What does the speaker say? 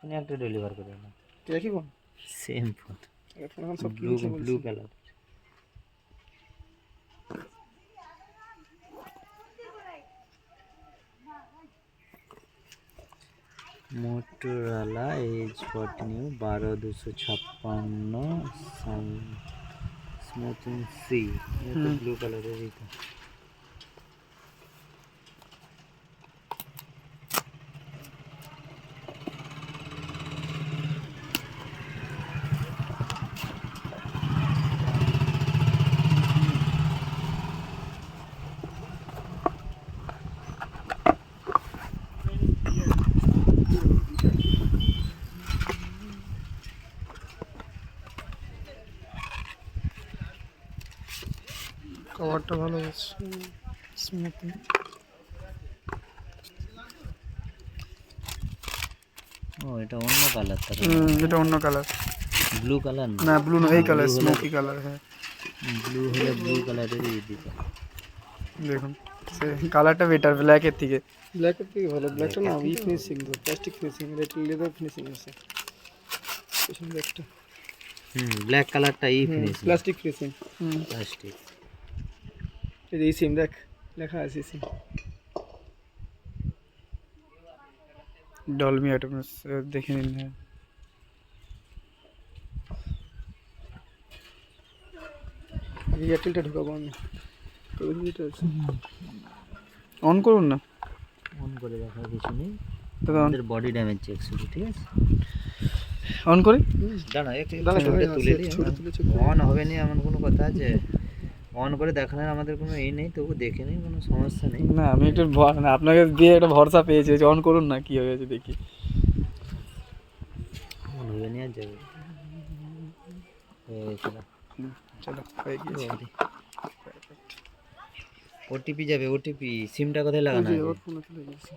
এখানে একটা ডেলিভার করে না একই ফোন সেম ফোন এখন এখন সব ব্লু কিনছে ব্লু বলছি কালার मोटोरोला एज 14 12256 स्मूथिंग सी ये तो ब्लू कलर है था কভারটা ভালো আছে স্মুথিং ও এটা অন্য কালার তার এটা অন্য কালার ব্লু কালার না ব্লু না এই কালার স্মোকি কালার হ্যাঁ ব্লু হলে ব্লু কালারেরই দিতে দেখুন সে কালারটা বেটার ব্ল্যাকের থেকে ভালো ব্ল্যাকটা না ই ফিনিশিং তো প্লাস্টিক ফিনিশিং এটা লেদার ফিনিশিং আছে পেছন ব্ল্যাকটা ব্ল্যাক কালারটা ই ফিনিশ প্লাস্টিক ফিনিশিং প্লাস্টিক এই যে সিম দেখ লেখা আছে সিম ডলমি অটোমস দেখে নিন হ্যাঁ এয়ারটেলটা ঢোকাবো আমি অন করুন না অন করে দেখার কিছু নেই দাদা আমাদের বডি ড্যামেজ চেক শুধু ঠিক আছে অন করে দাঁড়া একটু দাঁড়া, ছবিটা তুলে দিই ছবিটা তুলে check অন হবে না এমন কোনো কথা আছে অন করে দেখানোর আমাদের কোনো এই নেই তবু দেখে নেই কোনো সমস্যা নেই না আমি একটু না আপনাকে দিয়ে একটা ভরসা পেয়েছি যে অন করুন না কি হয়েছে দেখি অন হবে না আর যাবে চলো হয়ে গিয়েছে ওটিপি যাবে ওটিপি সিমটা কোথায় লাগানো আছে ফোনে চলে গেছে